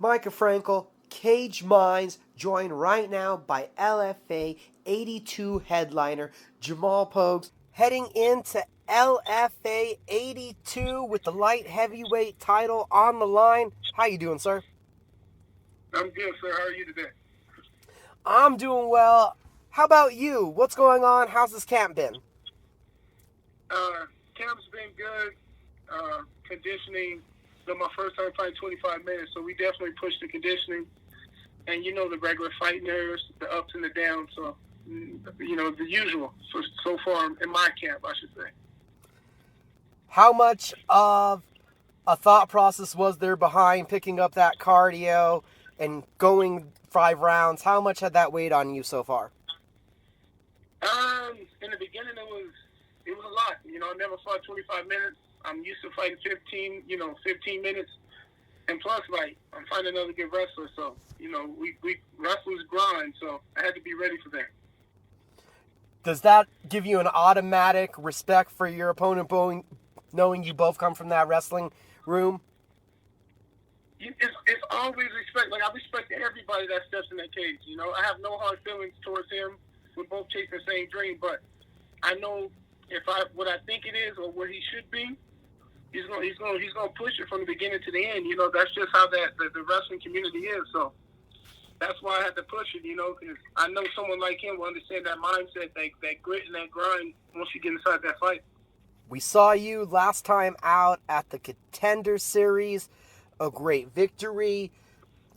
Micah Frankel, Cage Minds, joined right now by LFA 82 headliner Jamal Pogues, heading into LFA 82 with the light heavyweight title on the line. How you doing, sir? I'm good, sir. How are you today? I'm doing well. How about you? What's going on? How's this camp been? Camp's been good. Conditioning. So my first time fighting 25 minutes, so we definitely pushed the conditioning. And you know the regular fight nerves, the ups and the downs. So, you know, the usual. So far in my camp, I should say. How much of a thought process was there behind picking up that cardio and going 5 rounds? How much had that weighed on you so far? In the beginning, it was a lot. You know, I never fought 25 minutes. I'm used to fighting 15 minutes. And plus, like, I'm fighting another good wrestler. So, you know, we wrestlers grind. So I had to be ready for that. Does that give you an automatic respect for your opponent, knowing you both come from that wrestling room? It's always respect. Like, I respect everybody that steps in that cage. You know, I have no hard feelings towards him. We're both chasing the same dream. But I know what I think it is or what he should be, he's gonna push it from the beginning to the end. You know, that's just how the wrestling community is. So that's why I had to push it. You know, because I know someone like him will understand that mindset, that grit and that grind once you get inside that fight. We saw you last time out at the Contender Series, a great victory.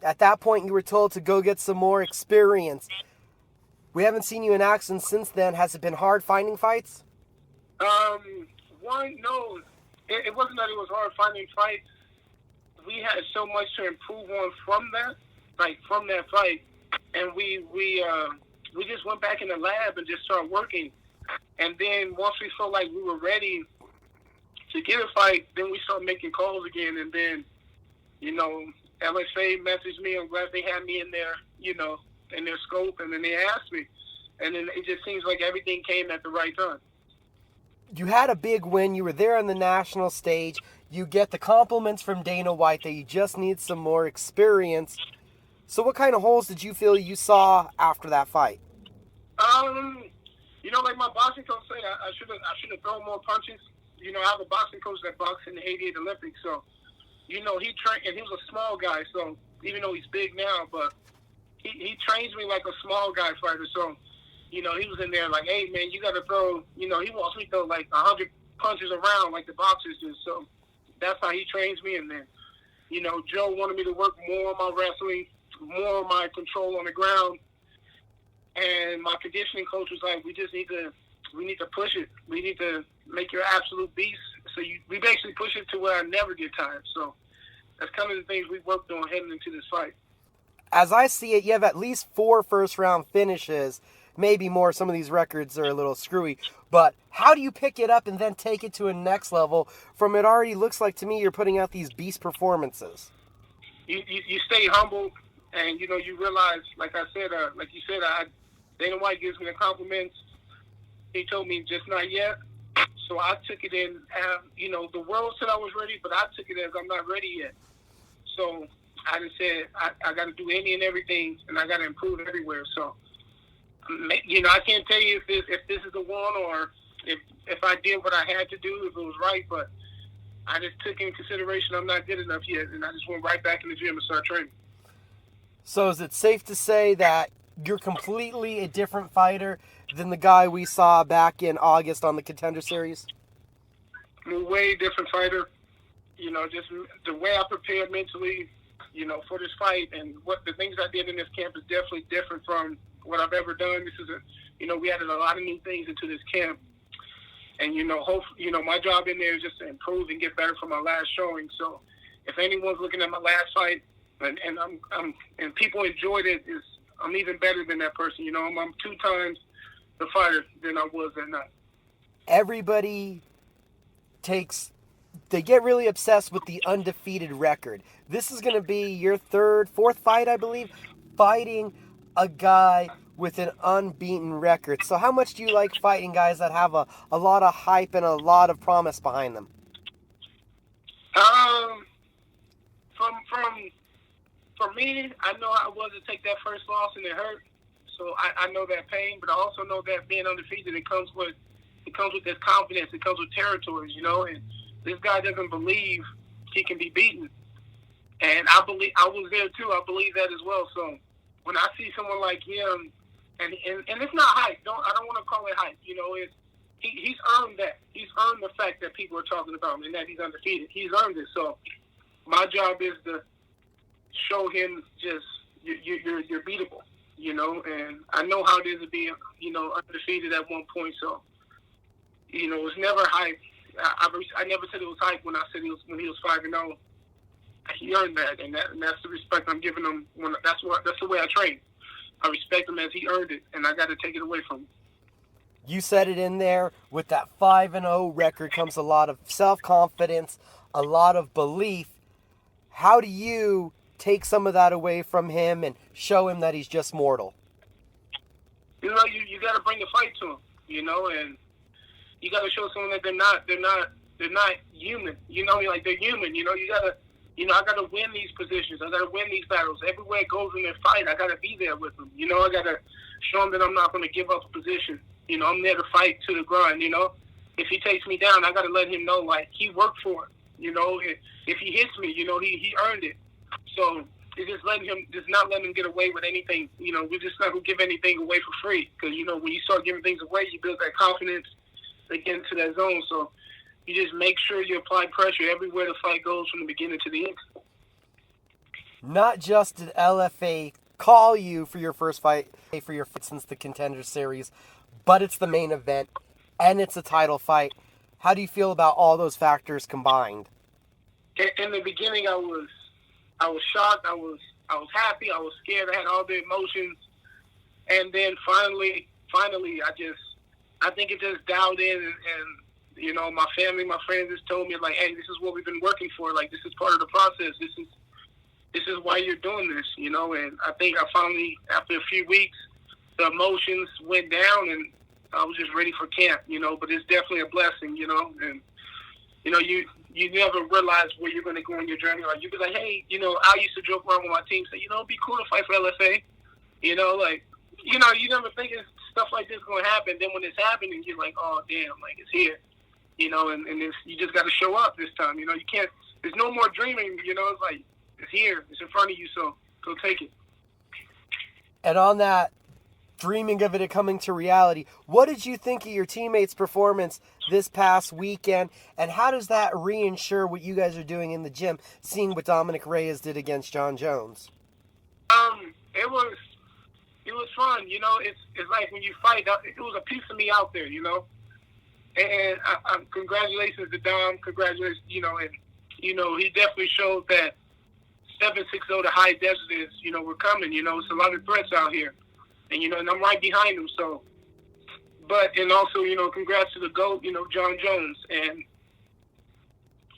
At that point, you were told to go get some more experience. We haven't seen you in action since then. Has it been hard finding fights? No. It wasn't that it was hard finding fights. We had so much to improve on from that fight. And we just went back in the lab and just started working. And then once we felt like we were ready to get a fight, then we started making calls again. And then, you know, LFA messaged me. I'm glad they had me in their, you know, in their scope. And then they asked me. And then it just seems like everything came at the right time. You had a big win. You were there on the national stage. You get the compliments from Dana White that you just need some more experience. So what kind of holes did you feel you saw after that fight? You know, like my boxing coach said, I should have thrown more punches. You know, I have a boxing coach that boxed in the '88 Olympics, so you know he trained, and he was a small guy. So even though he's big now, but he trains me like a small guy fighter. So you know, he was in there like, hey man, you got to throw. You know, he wants me to throw like 100 punches around like the boxers do. So that's how he trains me. And then, you know, Joe wanted me to work more on my wrestling, more on my control on the ground. And my conditioning coach was like, we need to push it. We need to make you an absolute beast. So we basically push it to where I never get tired. So that's kind of the things we worked on heading into this fight. As I see it, you have at least 4 first-round finishes, maybe more. Some of these records are a little screwy. But how do you pick it up and then take it to a next level from it already looks like to me you're putting out these beast performances? You stay humble, and, you know, you realize, like you said, Dana White gives me the compliments. He told me just not yet. So I took it in, you know, the world said I was ready, but I took it as I'm not ready yet. So I just said I got to do any and everything, and I got to improve everywhere. So, you know, I can't tell you if this is the one or if I did what I had to do, if it was right, but I just took in consideration I'm not good enough yet, and I just went right back in the gym and started training. So is it safe to say that you're completely a different fighter than the guy we saw back in August on the Contender Series? I'm a way different fighter. You know, just the way I prepared mentally, you know, for this fight, and what the things I did in this camp is definitely different from what I've ever done. You know, we added a lot of new things into this camp. And, you know, my job in there is just to improve and get better from my last showing. So if anyone's looking at my last fight and people enjoyed it, I'm even better than that person. You know, I'm 2 times the fighter than I was that night. Everybody they get really obsessed with the undefeated record. This is going to be your 4th fight, I believe, fighting a guy with an unbeaten record. So how much do you like fighting guys that have a lot of hype and a lot of promise behind them? From For me, I know how it was to take that first loss and it hurt. So I know that pain, but I also know that being undefeated, it comes with this confidence. It comes with territories, you know. And this guy doesn't believe he can be beaten, and I was there too. I believe that as well. So when I see someone like him, and it's not hype. I don't want to call it hype. You know, he's earned that. He's earned the fact that people are talking about him and that he's undefeated. He's earned it. So my job is to show him just you're beatable. You know, and I know how it is to be, you know, undefeated at one point. So, you know, it's never hype. I never said it was hype when I said when he was 5-0. He earned that, and that's the respect I'm giving him. That's the way I train. I respect him as he earned it, and I got to take it away from him. You said it in there. With that 5-0 record comes a lot of self-confidence, a lot of belief. How do you take some of that away from him and show him that he's just mortal? You know, you got to bring the fight to him, you know, and you got to show someone that they're not human. You know, like they're human. You know, I got to win these positions. I got to win these battles. Everywhere it goes in their fight, I got to be there with them. You know, I got to show them that I'm not going to give up a position. You know, I'm there to fight to the grind. You know, if he takes me down, I got to let him know, like, he worked for it. You know, if he hits me, you know, he earned it. So it's just not letting him get away with anything. You know, we're just not going to give anything away for free. Because, you know, when you start giving things away, you build that confidence to get into that zone. So you just make sure you apply pressure everywhere the fight goes from the beginning to the end. Not just did LFA call you for your first fight, for your fight since the Contender Series, but it's the main event, and it's a title fight. How do you feel about all those factors combined? In the beginning, I was shocked. I was happy. I was scared. I had all the emotions, and then finally, I think it just dialed in, and you know, my family, my friends just told me, like, hey, this is what we've been working for. Like, this is part of the process. This is why you're doing this, you know. And I think I finally, after a few weeks, the emotions went down, and I was just ready for camp, you know. But it's definitely a blessing, you know. And you know, you never realize where you're going to go in your journey. Like, you be like, hey, you know, I used to joke around with my team, say, you know, it'd be cool to fight for LFA. You know, like, you know, you never think stuff like this is going to happen. Then when it's happening, you're like, oh, damn, like, it's here. You know, and you just got to show up this time. You know, you can't, there's no more dreaming. You know, it's like, it's here. It's in front of you, so go take it. And on that, dreaming of it coming to reality, what did you think of your teammates' performance this past weekend, and how does that reinsure what you guys are doing in the gym, seeing what Dominic Reyes did against John Jones? It was fun, you know. It's like when you fight, it was a piece of me out there, you know. And congratulations to Dom, congratulations, you know, and you know, he definitely showed that 7-6-0 to high desert is, you know, we're coming, you know. It's a lot of threats out here. And, you know, and I'm right behind him, so. But, and also, you know, congrats to the GOAT, you know, John Jones. And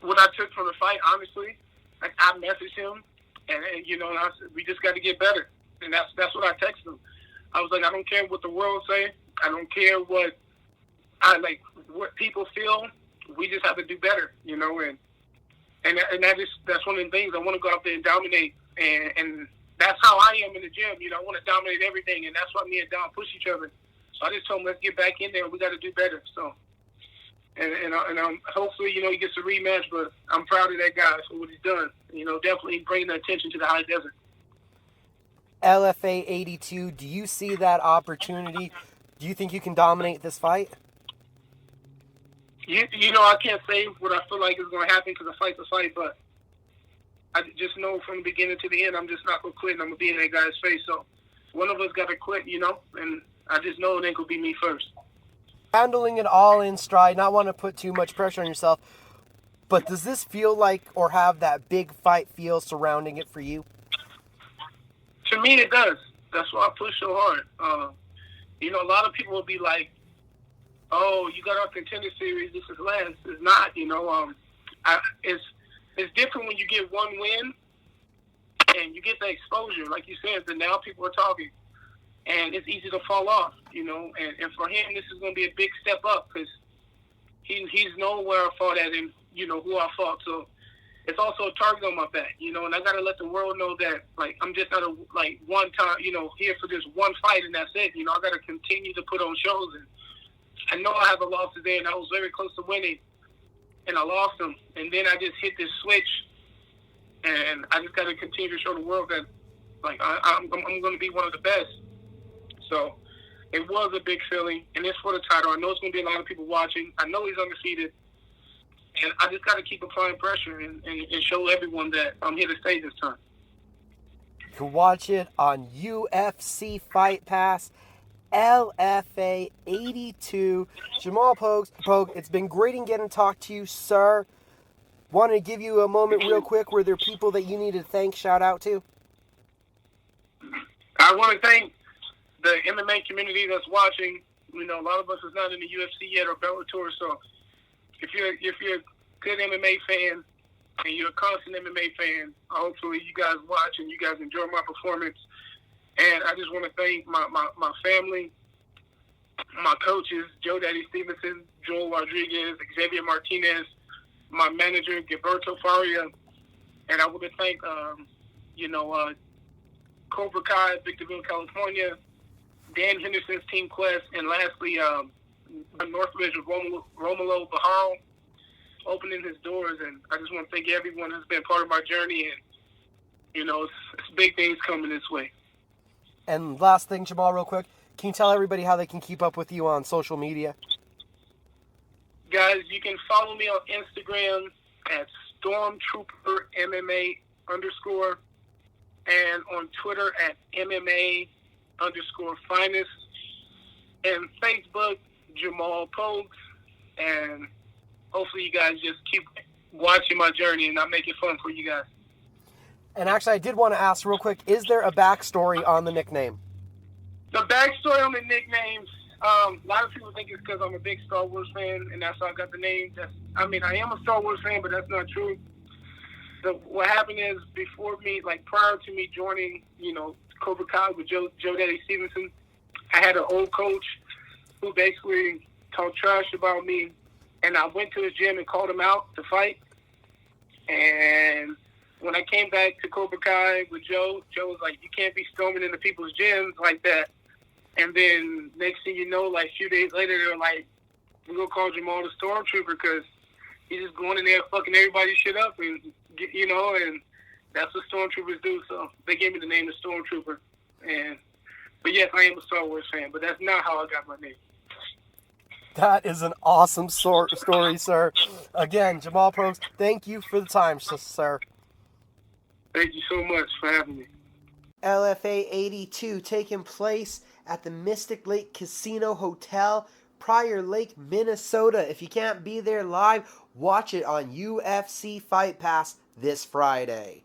what I took from the fight, honestly, I messaged him, and you know, and I said, we just got to get better. And that's what I texted him. I was like, I don't care what the world say. I don't care what people feel. We just have to do better, you know. And that's one of the things. I want to go out there and dominate. And that's how I am in the gym. You know, I want to dominate everything, and that's why me and Dom push each other. So I just told him, let's get back in there. We got to do better. So, and hopefully, you know, he gets a rematch. But I'm proud of that guy for what he's done. You know, definitely bringing the attention to the high desert. LFA 82, do you see that opportunity? Do you think you can dominate this fight? You know, I can't say what I feel like is going to happen because a fight's a fight, but I just know from the beginning to the end, I'm just not going to quit, and I'm going to be in that guy's face. So one of us got to quit, you know, and I just know it ain't going to be me first. Handling it all in stride, not want to put too much pressure on yourself, but does this feel like or have that big fight feel surrounding it for you? To me, it does. That's why I push so hard. You know, a lot of people will be like, oh, you got our Contender Series, this is last. It's not, you know. It's different when you get one win and you get the exposure. Like you said, that now people are talking. And it's easy to fall off, you know. And for him, this is going to be a big step up because he's known where I fought at and, you know, who I fought. So it's also a target on my back, you know, and I got to let the world know that, like, I'm just not one time, you know, here for this one fight and that's it. You know, I got to continue to put on shows. And I know I have a loss today, and I was very close to winning, and I lost them. And then I just hit this switch, and I just got to continue to show the world that, like, I'm going to be one of the best. So it was a big feeling, and it's for the title. I know it's going to be a lot of people watching. I know he's undefeated. And I just got to keep applying pressure and show everyone that I'm here to stay this time. You can watch it on UFC Fight Pass, LFA 82. Jamal Pogues. Pogue, it's been great in getting to talk to you, sir. Wanted to give you a moment real quick. Were there people that you need to thank, shout out to? I want to thank the MMA community that's watching. You know, a lot of us is not in the UFC yet or Bellator, so if you're a good MMA fan and you're a constant MMA fan, hopefully you guys watch and you guys enjoy my performance. And I just want to thank my family, my coaches, Joe Daddy Stevenson, Joel Rodriguez, Xavier Martinez, my manager, Gilberto Faria. And I want to thank, Cobra Kai, Victorville, California, Dan Henderson's Team Quest, and lastly, Northridge of Romulo Bahal opening his doors. And I just want to thank everyone who's been part of my journey. And, you know, it's big things coming this way. And last thing, Jamal, real quick, can you tell everybody how they can keep up with you on social media? Guys, you can follow me on Instagram at Stormtrooper MMA _ and on Twitter at MMA _finest, and Facebook, Jamal Pogues. And hopefully you guys just keep watching my journey and I make it fun for you guys. And actually, I did want to ask real quick, is there a backstory on the nickname? The backstory on the nicknames, a lot of people think it's because I'm a big Star Wars fan, and that's how I got the name. I am a Star Wars fan, but that's not true. So what happened is, prior to me joining, Cobra Kai with Joe Daddy Stevenson, I had an old coach who basically talked trash about me, and I went to his gym and called him out to fight. And when I came back to Cobra Kai with Joe was like, you can't be storming into people's gyms like that. And then next thing you know, like a few days later, they're like, we're going to call Jamal the Stormtrooper because he's just going in there fucking everybody's shit up. And, and that's what Stormtroopers do. So they gave me the name the Stormtrooper. But yes, I am a Star Wars fan, but that's not how I got my name. That is an awesome story, sir. Again, Jamal Pogues, thank you for the time, sir. Thank you so much for having me. LFA 82 taking place at the Mystic Lake Casino Hotel, Prior Lake, Minnesota. If you can't be there live, watch it on UFC Fight Pass this Friday.